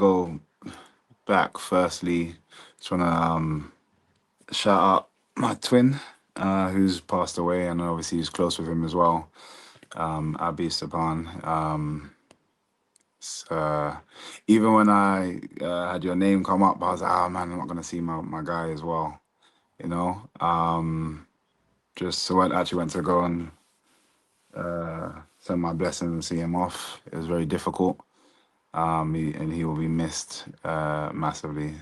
go back firstly. Just want to shout out my twin, who's passed away, and obviously he's close with him as well. Abi Saban. Uh, Even when I had your name come up, I was like, oh man, I'm not gonna see my guy as well. You know, just so I actually went to go and send my blessings and see him off. It was very difficult. And he will be missed massively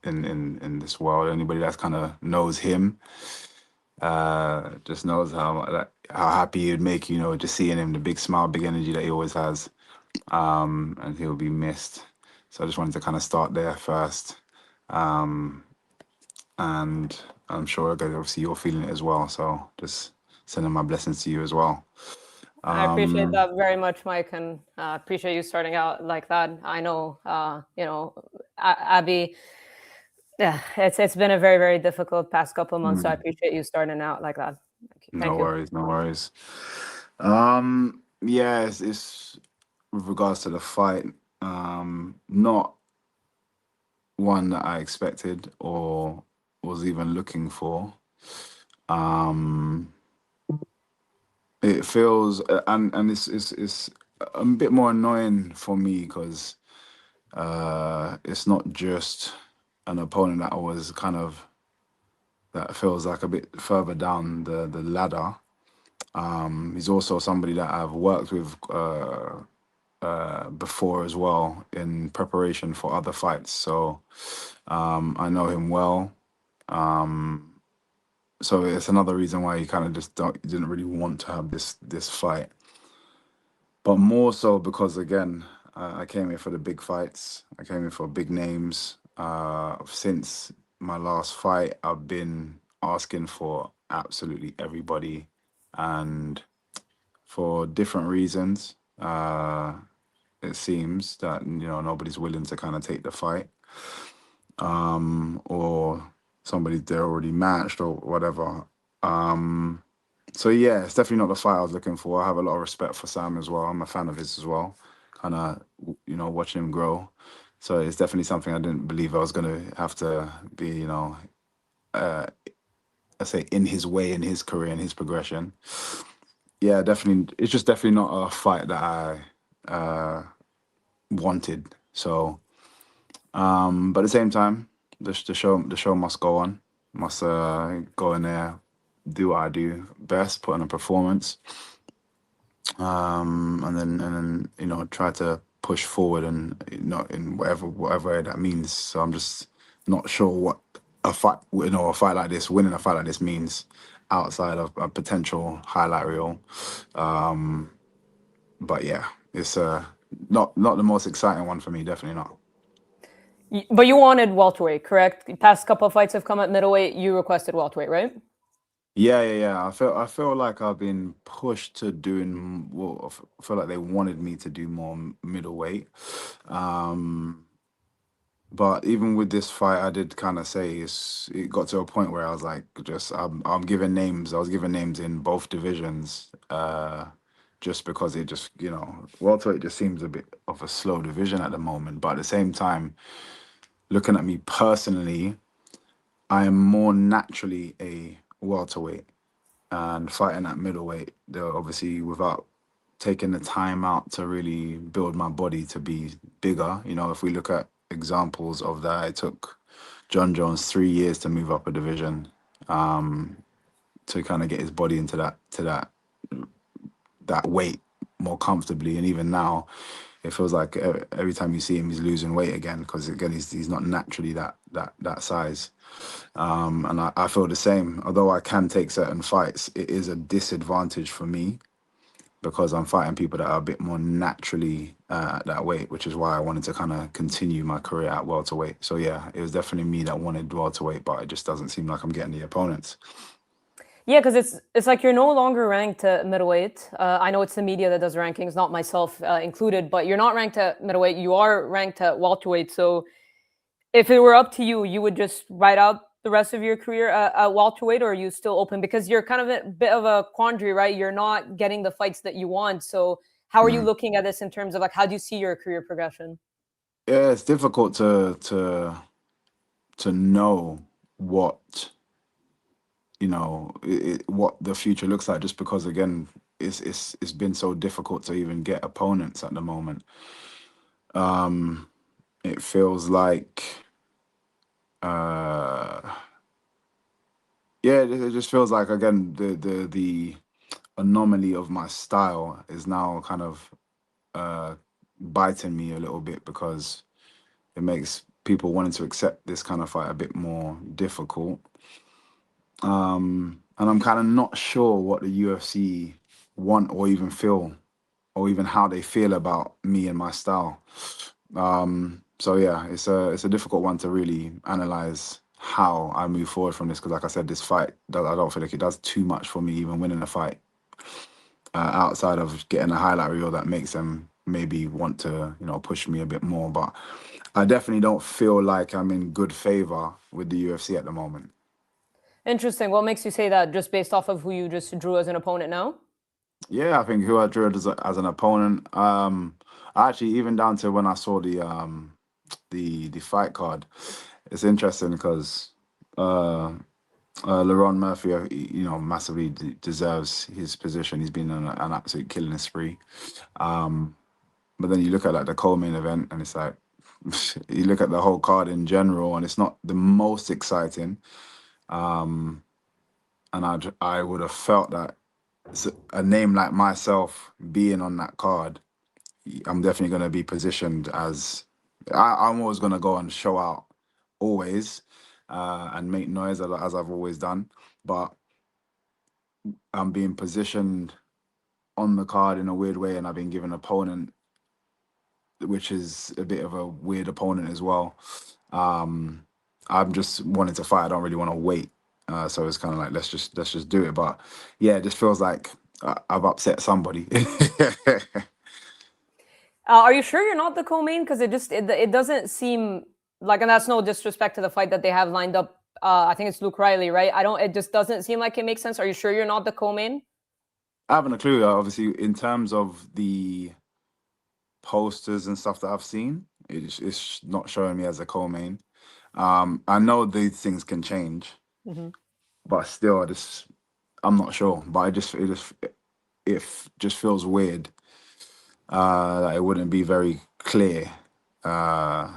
in this world. Anybody that's kind of knows him just knows how happy he'd make you, just seeing him, the big smile, big energy that he always has. And he'll be missed. So I just wanted to kind of start there first. And I'm sure that obviously you're feeling it as well. So just sending my blessings to you as well. I appreciate Um, that very much, Mike, and appreciate you starting out like that. I know, Abby. Yeah, it's been a very, very difficult past couple of months. So I mm, appreciate you starting out like that. no Thank you. worries, no worries. Yeah, it's with regards to the fight, not one that I expected or was even looking for. Um, it feels and it's a bit more annoying for me because it's not just an opponent that was kind of that feels like a bit further down the ladder. He's also somebody that I've worked with before as well in preparation for other fights. So I know him well. Um, so it's another reason why he kind of just didn't really want to have this fight. But more so because again, I came here for the big fights. I came here for big names. Since my last fight, I've been asking for absolutely everybody, and for different reasons. It seems that nobody's willing to kind of take the fight, or somebody they're already matched or whatever. Um, so yeah, it's definitely not the fight I was looking for. I have a lot of respect for Sam as well. I'm a fan of his as well. Kind of, watching him grow. So it's definitely something I didn't believe I was gonna have to be, uh, I say in his way, in his career, in his progression. Yeah, definitely. It's just definitely not a fight that I wanted. So, but at the same time, the show must go on. Must go in there, do what I do best, put on a performance, and then try to push forward and in whatever way that means. So I'm just not sure what a fight like this, winning a fight like this means outside of a potential highlight reel. But yeah, it's not the most exciting one for me. Definitely not. But you wanted welterweight, correct? The past couple of fights have come at middleweight. You requested welterweight, right? Yeah. I feel like I've been pushed to doing. Well, I feel like they wanted me to do more middleweight. Um, but even with this fight, I did kind of say it got to a point where I was like, just I'm giving names. I was giving names in both divisions. Just because it just welterweight just seems a bit of a slow division at the moment. But at the same time, looking at me personally, I am more naturally a welterweight, and fighting at middleweight, though obviously without taking the time out to really build my body to be bigger. If we look at examples of that, it took John Jones 3 years to move up a division, to kind of get his body into that weight more comfortably. And even now, it feels like every time you see him, he's losing weight again because again, he's not naturally that size. And I feel the same. Although I can take certain fights, it is a disadvantage for me because I'm fighting people that are a bit more naturally at that weight, which is why I wanted to kind of continue my career at welterweight. So yeah, it was definitely me that wanted welterweight, but it just doesn't seem like I'm getting the opponents. Yeah, because it's like you're no longer ranked at middleweight. I know it's the media that does rankings, not myself included, but you're not ranked at middleweight. You are ranked at welterweight. So if it were up to you, you would just ride out the rest of your career at welterweight, or are you still open? Because you're kind of a bit of a quandary, right? You're not getting the fights that you want. So How are you Mm. looking at this in terms of like how do you see your career progression? Yeah, it's difficult to know what what the future looks like, just because again it's been so difficult to even get opponents at the moment. um it feels like uh yeah, it just feels like again the anomaly of my style is now kind of uh biting me a little bit, because it makes people wanting to accept this kind of fight a bit more difficult. And I'm kind of not sure what the UFC want or even feel, or even how they feel about me and my style. So yeah, it's a difficult one to really analyze how I move forward from this, because like I said, this fight I don't feel like it does too much for me, even winning a fight, outside of getting a highlight reel that makes them maybe want to push me a bit more. But I definitely don't feel like I'm in good favor with the UFC at the moment. Interesting. What makes you say that? Just based off of who you just drew as an opponent now? Yeah, I think who I drew as an opponent. Actually, even down to when I saw the fight card, it's interesting because uh, Laron Murphy, massively deserves his position. He's been on an absolute killing spree. But then you look at like the co-main event, and it's like you look at the whole card in general, and it's not the most exciting. And I would have felt that a name like myself being on that card, I'm definitely going to be positioned as I'm always going to go and show out, always, and make noise as I've always done. But I'm being positioned on the card in a weird way, and I've been given an opponent, which is a bit of a weird opponent as well. Um, I'm just wanting to fight. I don't really want to wait. So it's kind of like let's just do it. But yeah, it just feels like I've upset somebody. Are you sure you're not the co-main? Because it doesn't seem like, and that's no disrespect to the fight that they have lined up. I think it's Luke Riley, right? I don't. It just doesn't seem like it makes sense. Are you sure you're not the co-main? I haven't a clue. Obviously, in terms of the posters and stuff that I've seen, it's not showing me as a co-main. I know these things can change, Hmm. but still, I'm not sure. But it just feels weird that it wouldn't be very clear. Uh,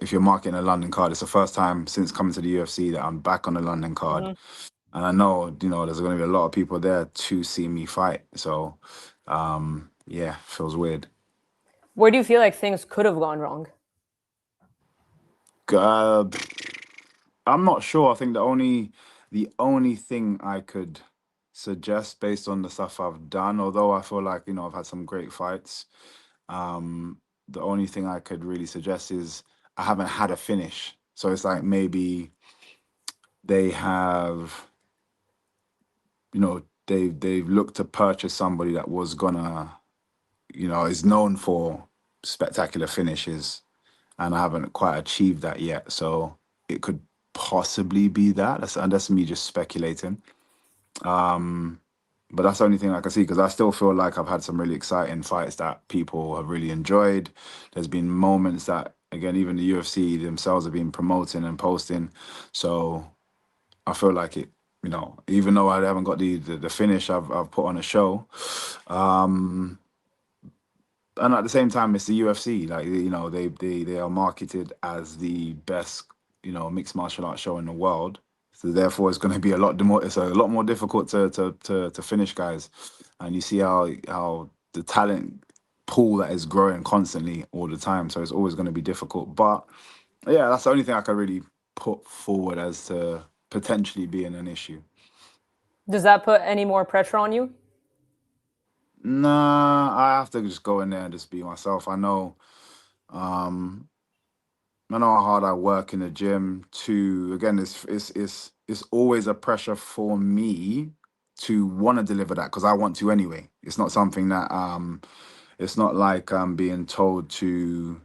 if you're marking a London card, it's the first time since coming to the UFC that I'm back on the London card, Hmm. and I know there's going to be a lot of people there to see me fight. So, yeah, feels weird. Where do you feel like things could have gone wrong? Uh, I'm not sure. I think the only thing I could suggest based on the stuff I've done, although I feel like I've had some great fights. The only thing I could really suggest is I haven't had a finish. So it's like maybe they have, they've looked to purchase somebody that was gonna, is known for spectacular finishes, and I haven't quite achieved that yet. So it could possibly be that. That's me just speculating. But that's the only thing I can see, because I still feel like I've had some really exciting fights that people have really enjoyed. There's been moments that, again, even the UFC themselves have been promoting and posting. So I feel like even though I haven't got the finish, I've put on a show. And at the same time, it's the UFC. Like, they are marketed as the best mixed martial arts show in the world. So therefore, it's going to be a lot more. It's a lot more difficult to finish guys, and you see how the talent pool that is growing constantly all the time. So it's always going to be difficult. But yeah, that's the only thing I can really put forward as to potentially being an issue. Does that put any more pressure on you? Nah, I have to just go in there and just be myself. Um, I know how hard I work in the gym. To again, it's always a pressure for me to want to deliver that, because I want to anyway. It's not something that it's not like I'm being told to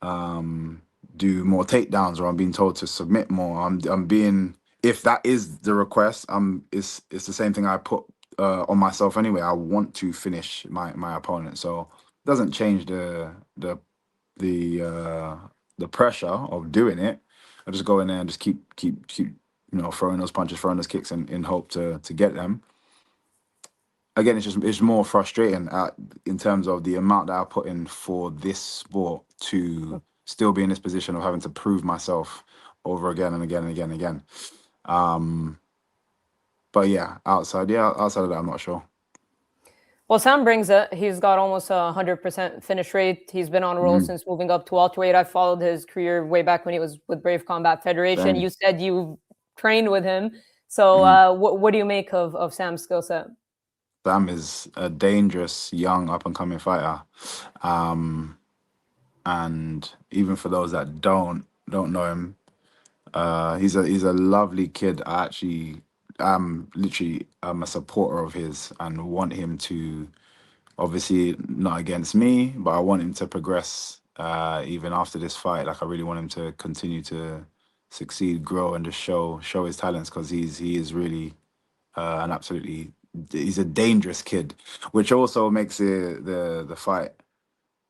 um do more takedowns, or I'm being told to submit more. I'm being, if that is the request, it's the same thing I put on myself anyway. I want to finish my opponent, so it doesn't change the uh, the pressure of doing it. I just go in there and just keep throwing those punches, throwing those kicks, in hope to get them. Again, it's more frustrating in terms of the amount that I put in for this sport to still be in this position of having to prove myself over again and again and again and again. Um, but yeah, outside of that, I'm not sure. Well, Sam brings it. He's got almost 100% finish rate. He's been on a roll Mm, since moving up to welterweight. I followed his career way back when he was with Brave Combat Federation. same. You said you trained with him. So, Mm. what do you make of Sam's skill set? Sam is a dangerous young up and coming fighter. Um, and even for those that don't know him, he's a lovely kid. I actually am literally I'm a supporter of his and want him to, obviously not against me, but I want him to progress even after this fight. Like I really want him to continue to succeed, grow, and just show his talents, because he is really an absolutely he's a dangerous kid, which also makes the fight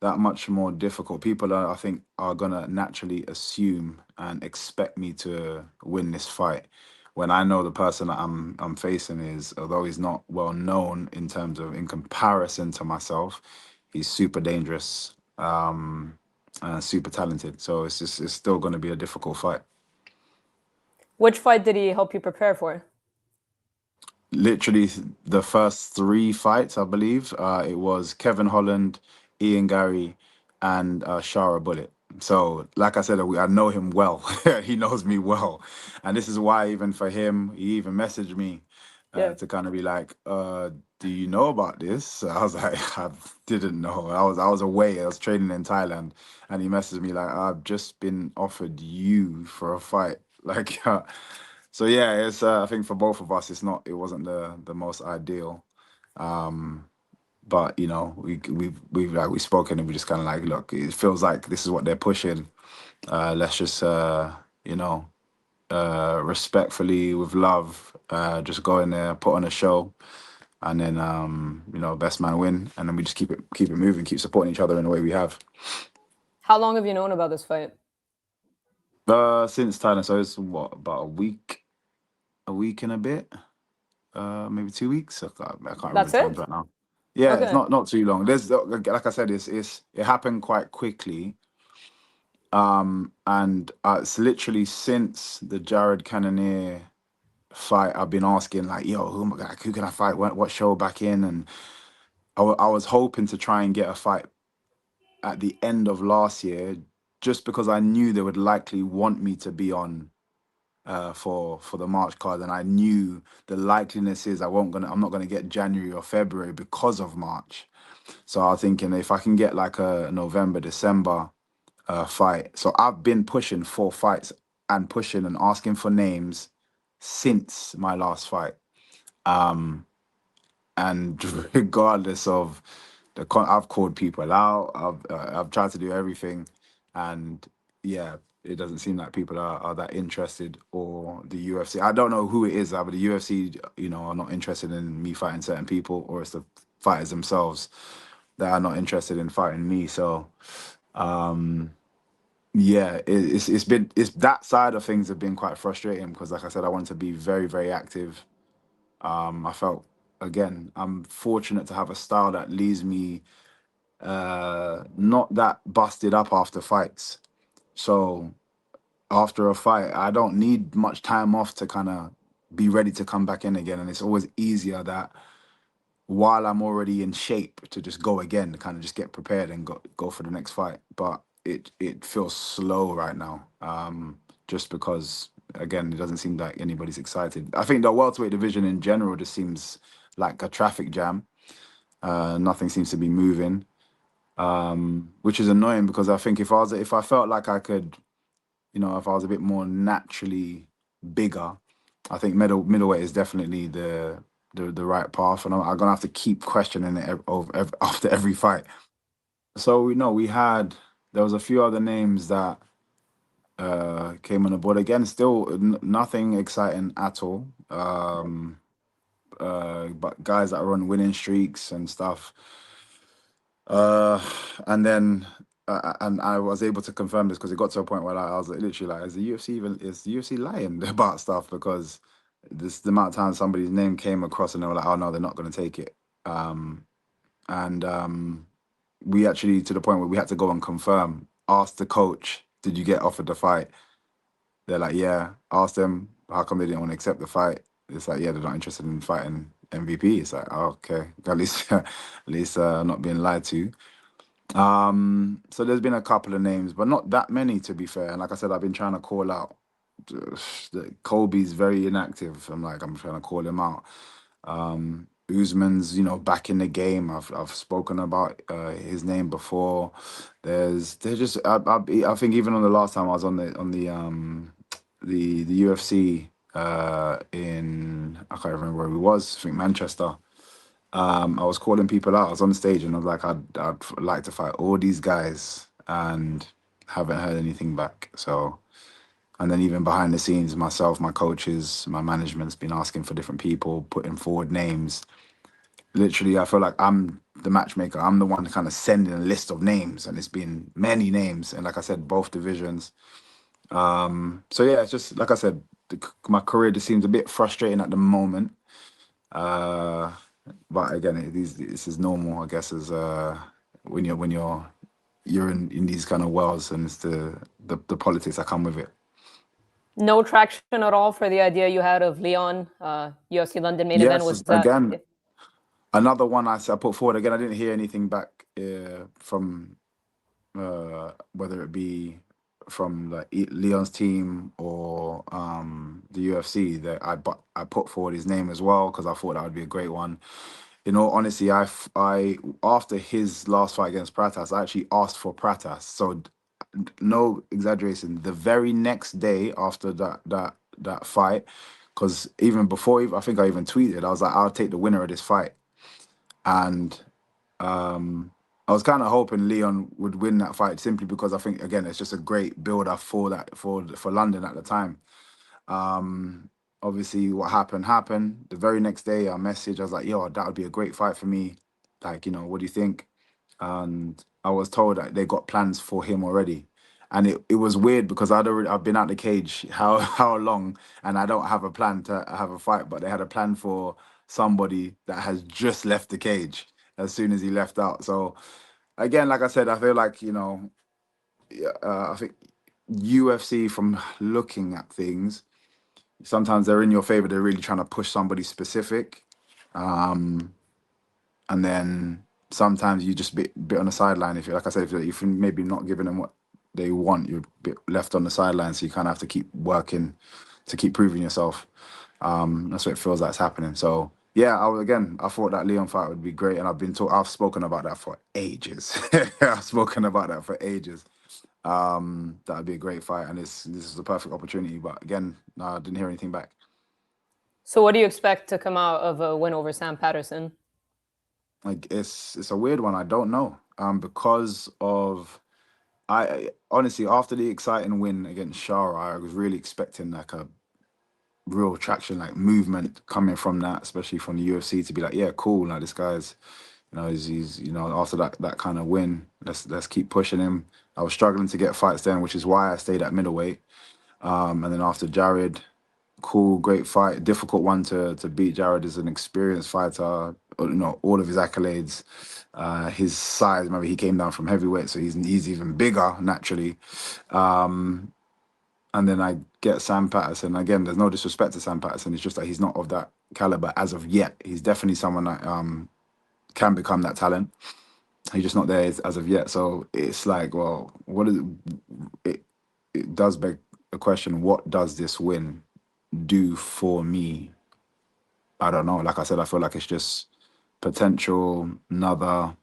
that much more difficult. People are, I think, are gonna naturally assume and expect me to win this fight, when I know the person that I'm facing is, although he's not well known in terms of, in comparison to myself, he's super dangerous, super talented. So it's still going to be a difficult fight. Which fight did he help you prepare for? Literally the first three fights, I believe, it was Kevin Holland, Ian Gary, and Shara Bullet. So, like I said, I know him well. He knows me well, and this is why, even for him, he even messaged me Yeah. to kind of be like, "Do you know about this?" So I was like, "I didn't know. I was away. I was training in Thailand," and he messaged me like, "I've just been offered you for a fight." Like, so yeah, it's I think for both of us, it wasn't the most ideal. Um, but we've spoken, and we just kind of like, look, it feels like this is what they're pushing. Let's just you know respectfully, with love, just go in there, put on a show, and then best man win, and then we just keep it moving, keep supporting each other in the way we have. How long have you known about this fight? Since Thailand, so it's what, about a week and a bit, maybe 2 weeks. I can't remember That's the times it? right now. Yeah, it's Okay. not too long. There's, like I said, it happened quite quickly. And it's literally since the Jared Cannonier fight, I've been asking like, yo, who can I fight? What show back in? And I was hoping to try and get a fight at the end of last year, just because I knew they would likely want me to be on for the March card, and I knew the likeliness is I'm not gonna get January or February because of March. So I was thinking, if I can get like a November, December fight. So I've been pushing for fights and pushing and asking for names since my last fight. Um, and regardless of I've called people out. I've tried to do everything, and yeah, it doesn't seem like people are that interested, or the UFC. I don't know who it is, but the UFC, are not interested in me fighting certain people, or it's the fighters themselves that are not interested in fighting me. So yeah, it's that side of things have been quite frustrating, because, like I said, I want to be very, very active. I felt, again, I'm fortunate to have a style that leaves me not that busted up after fights. So after a fight, I don't need much time off to kind of be ready to come back in again. And it's always easier that while I'm already in shape to just go again, to kind of just get prepared and go for the next fight. But it feels slow right now, just because, again, it doesn't seem like anybody's excited. I think the welterweight division in general just seems like a traffic jam. Nothing seems to be moving, which is annoying, because I think if I felt like I could, if I was a bit more naturally bigger, I think middleweight is definitely the right path, and I'm gonna have to keep questioning it after every fight. So we know there was a few other names that came on the board again. Still nothing exciting at all. but guys that are on winning streaks and stuff. Uh, and then and I was able to confirm this because it got to a point where I was like, literally like, is the UFC lying about stuff? Because this the amount of time somebody's name came across and they were like, oh no, they're not going to take it. Um, and we actually to the point where we had to go and confirm, ask the coach, did you get offered the fight? They're like, yeah. Ask them how come they didn't want to accept the fight. It's like, yeah, they're not interested in fighting MVP. It's like, oh, okay, at least not being lied to. So there's been a couple of names, but not that many to be fair. And like I said, I've been trying to call out. Colby's very inactive. I'm trying to call him out. Usman's, back in the game. I've spoken about his name before. There's just I think even on the last time I was on the UFC in I can't remember where we was. I think Manchester. I was calling people out. I was on stage and I was like, I'd like to fight all these guys and haven't heard anything back. So, and then even behind the scenes, myself, my coaches, my management's been asking for different people, putting forward names. Literally, I feel like I'm the matchmaker. I'm the one kind of sending a list of names, and it's been many names. And like I said, both divisions. So yeah, it's just like I said, my career just seems a bit frustrating at the moment. Uh, but again, this is normal, I guess, as when you're in these kind of worlds, and it's the politics that come with it. No traction at all for the idea you had of Leon, UFC London main event. Yes, Was that? again, another one I put forward. Again, I didn't hear anything back from whether it be from like Leon's team or the UFC. That I put forward his name as well because I thought that would be a great one. In all honesty, I after his last fight against Pratas, I actually asked for Pratas. So no exaggeration. The very next day after that fight, because even before, I think I even tweeted, I was like, I'll take the winner of this fight, and I was kind of hoping Leon would win that fight simply because I think again it's just a great build up for that for London at the time. Um, Obviously, what happened. The very next day, I messaged. I was like, "Yo, that would be a great fight for me. Like, what do you think?" And I was told that they got plans for him already, and it was weird because I've been out the cage how long, and I don't have a plan to have a fight, but they had a plan for somebody that has just left the cage as soon as he left out. So again, like I said, I feel like yeah, I think UFC from looking at things sometimes they're in your favor. They're really trying to push somebody specific, um, and then sometimes you just bit on the sideline. If you like I said, if you're maybe not giving them what they want, you're a bit left on the sideline. So you kind of have to keep working to keep proving yourself. That's what it feels like it's happening. So yeah, I thought that Leon fight would be great, and I've spoken about that for ages. I've spoken about that for ages. That would be a great fight, and this is the perfect opportunity. But again, no, I didn't hear anything back. So, what do you expect to come out of a win over Sam Patterson? Like it's a weird one. I don't know. Because of honestly after the exciting win against Shara, I was really expecting like a real traction, like movement coming from that, especially from the UFC to be like, yeah, cool. Like this guy's, he's after that kind of win, let's keep pushing him. I was struggling to get fights then, which is why I stayed at middleweight. And then after Jared, cool, great fight, difficult one to beat. Jared is an experienced fighter, all of his accolades, his size. Maybe he came down from heavyweight, so he's even bigger naturally. And then I get Sam Patterson. Again, there's no disrespect to Sam Patterson. It's just that he's not of that caliber as of yet. He's definitely someone that can become that talent. He's just not there as of yet. So it's like, well, what is it? It does beg the question: what does this win do for me? I don't know. Like I said, I feel like it's just potential another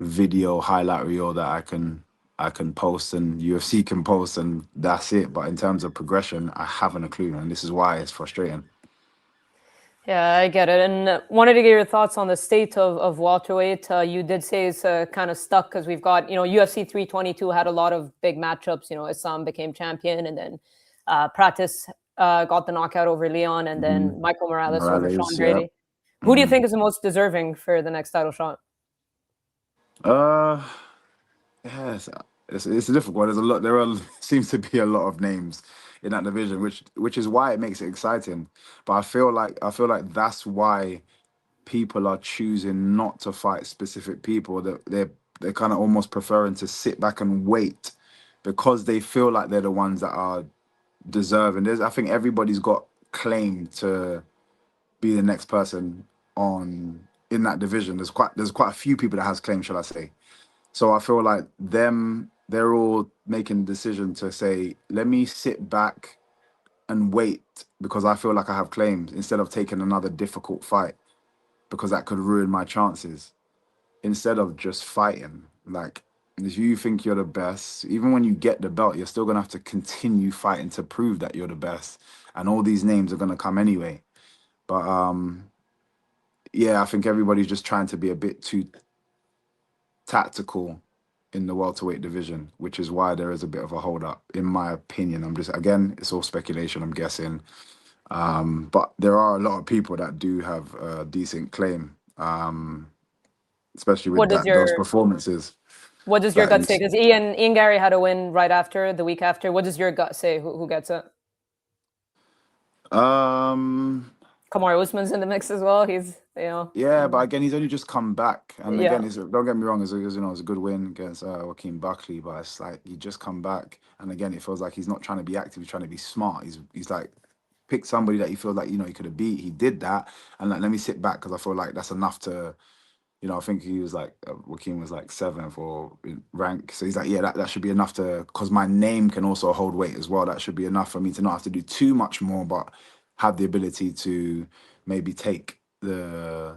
video highlight reel that I can post and UFC can post and that's it. But in terms of progression, I haven't a clue, and this is why it's frustrating. Yeah, I get it. And wanted to get your thoughts on the state of welterweight. You did say it's kind of stuck because we've got, UFC 322 had a lot of big matchups. Islam became champion, and then Pratis got the knockout over Leon, and then Michael Morales over Sean Morales, yeah. Brady. Who do you think is the most deserving for the next title shot? Uh, yes, it's a difficult one. There's a lot. There are seems to be a lot of names in that division, which is why it makes it exciting. But I feel like that's why people are choosing not to fight specific people. That they're kind of almost preferring to sit back and wait because they feel like they're the ones that are deserving. I think everybody's got claim to be the next person on in that division. There's quite a few people that has claim, shall I say? So I feel like they're all making the decision to say, let me sit back and wait because I feel like I have claims instead of taking another difficult fight because that could ruin my chances. Instead of just fighting, like if you think you're the best, even when you get the belt, you're still gonna have to continue fighting to prove that you're the best. And all these names are gonna come anyway. But yeah, I think everybody's just trying to be a bit too tactical in the welterweight division, which is why there is a bit of a hold up, in my opinion. I'm just again, it's all speculation, I'm guessing. But there are a lot of people that do have a decent claim, especially What with does those your performances what does your that gut say? he's Because Ian Gary had a win right after the week after. What does your gut say? Who gets it? um Kamaru Usman's in the mix as well. He's yeah, but again, he's only just come back, and yeah. again, don't get me wrong, it's a good win against Joaquin Buckley, but it's like he just come back, and again, it feels like he's not trying to be active, he's trying to be smart. He's like pick somebody that he feels like he could have beat. He did that, and like let me sit back because I feel like that's enough to I think he was like Joaquin was like seventh or in rank. So he's like, yeah, that should be enough to because my name can also hold weight as well. That should be enough for me to not have to do too much more, but have the ability to maybe take the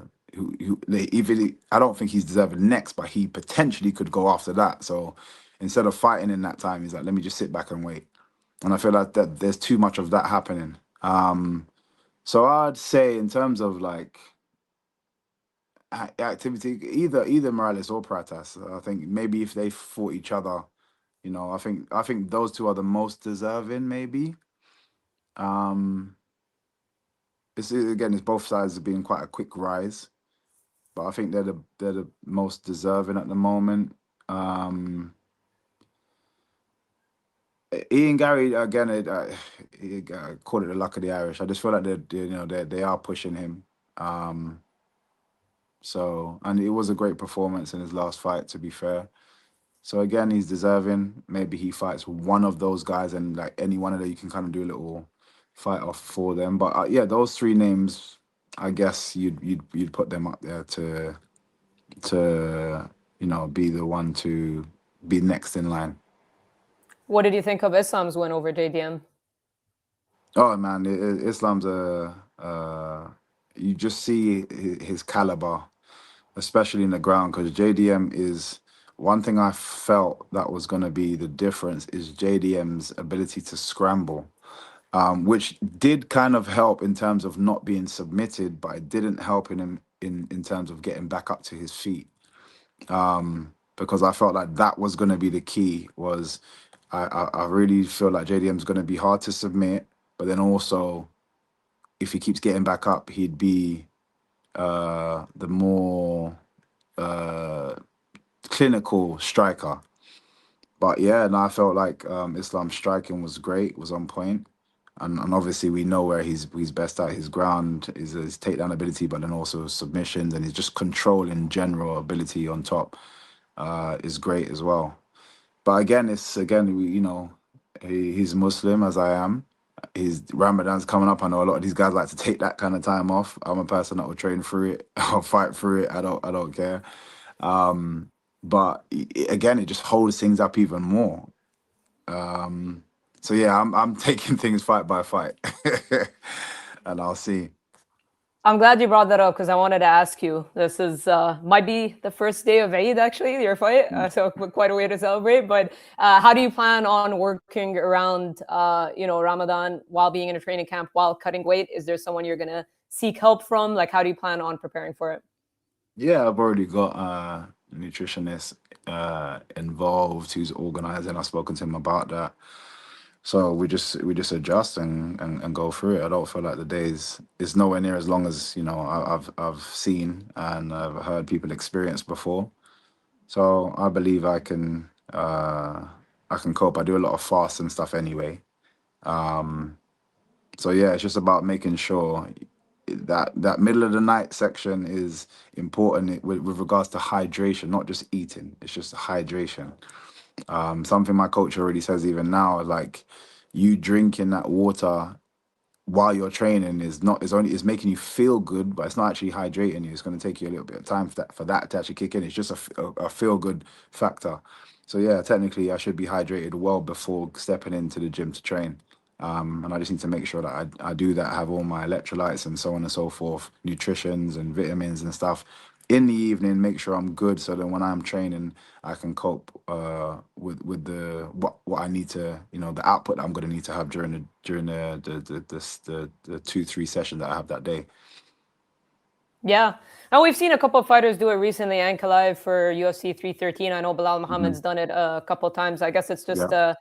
even I don't think he's deserving next, but he potentially could go after that. So instead of fighting in that time, he's like, let me just sit back and wait. And I feel like that there's too much of that happening. So I'd say in terms of like activity, either Morales or Pratas. I think maybe if they fought each other, I think those two are the most deserving. Maybe it's both sides being quite a quick rise, but I think they're the most deserving at the moment. Um, Ian Gary again, he called it the luck of the Irish. I just feel like they are pushing him. Um, so and it was a great performance in his last fight. To be fair. So again, he's deserving. Maybe he fights one of those guys, and like any one of them, you can kind of do a little fight off for them. But yeah, those three names, I guess you'd put them up there to be the one to be next in line. What did you think of Islam's win over JDM? Oh man, Islam's you just see his caliber, especially in the ground, because JDM is one thing I felt that was going to be the difference is JDM's ability to scramble, which did kind of help in terms of not being submitted, but it didn't help in him in terms of getting back up to his feet. Because I felt like that was going to be the key. Was I really feel like JDM's going to be hard to submit, but then also if he keeps getting back up, he'd be the more uh, clinical striker. But yeah, no, I felt like Islam's striking was great, was on point. And obviously we know where he's best at. His ground is his takedown ability, but then also submissions and his just control in general ability on top is great as well. But again, he's Muslim as I am. His Ramadan's coming up. I know a lot of these guys like to take that kind of time off. I'm a person that will train through it. I'll fight through it. I don't care. But again, it just holds things up even more. So yeah, I'm taking things fight by fight, and I'll see. I'm glad you brought that up because I wanted to ask you. This is might be the first day of Eid, actually, your fight, so quite a way to celebrate. But how do you plan on working around, Ramadan while being in a training camp while cutting weight? Is there someone you're gonna seek help from? Like, how do you plan on preparing for it? Yeah, I've already got a nutritionist involved who's organizing. I've spoken to him about that. So we just adjust and go through it. I don't feel like the days is nowhere near as long as I've seen and I've heard people experience before. So I believe I can cope. I do a lot of fast and stuff anyway. Um, so yeah, it's just about making sure that middle of the night section is important with regards to hydration, not just eating. It's just hydration. Something my coach already says even now, like you drinking that water while you're training is making you feel good, but it's not actually hydrating you. It's going to take you a little bit of time for that to actually kick in. It's just a feel good factor. So yeah, technically I should be hydrated well before stepping into the gym to train. And I just need to make sure that I do that, have all my electrolytes and so on and so forth, nutritions and vitamins and stuff in the evening, make sure I'm good so then when I'm training I can cope with the what I need to, the output I'm gonna need to have during the 2-3 sessions that I have that day. Yeah. Now we've seen a couple of fighters do it recently. Ankalaev for UFC 313. I know Bilal Hmm. Muhammad's done it a couple of times. I guess it's just Yeah,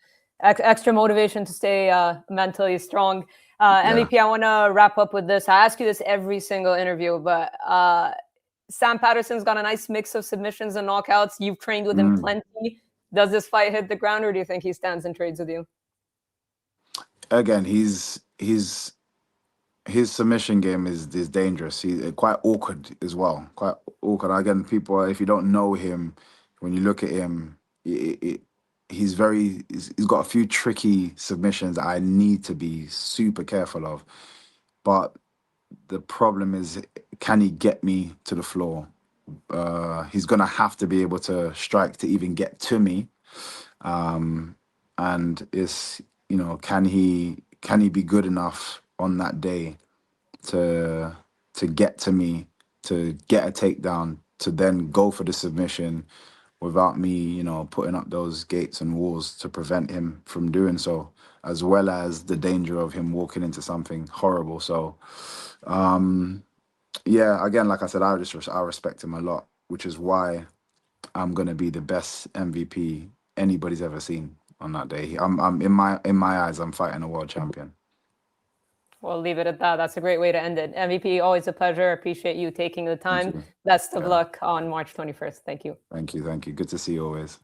extra motivation to stay mentally strong. yeah. MVP, I want to wrap up with this. I ask you this every single interview, but Sam Patterson's got a nice mix of submissions and knockouts. You've trained with him Mm. plenty. Does this fight hit the ground, or do you think he stands and trades with you? Again, his submission game is dangerous. He's quite awkward as well. Quite awkward. Again, people, if you don't know him, when you look at him, he's got a few tricky submissions that I need to be super careful of. But the problem is, can he get me to the floor? He's gonna have to be able to strike to even get to me. Um, and can he be good enough on that day to get to me, to get a takedown, to then go for the submission without me, putting up those gates and walls to prevent him from doing so, as well as the danger of him walking into something horrible. So, yeah, again, like I said, I respect him a lot, which is why I'm gonna be the best MVP anybody's ever seen on that day. I'm in my eyes, I'm fighting a world champion. We'll leave it at that. That's a great way to end it. MVP, always a pleasure. Appreciate you taking the Thank time. you. Best of Yeah. luck on March 21st. Thank you. Thank you. Thank you. Good to see you always.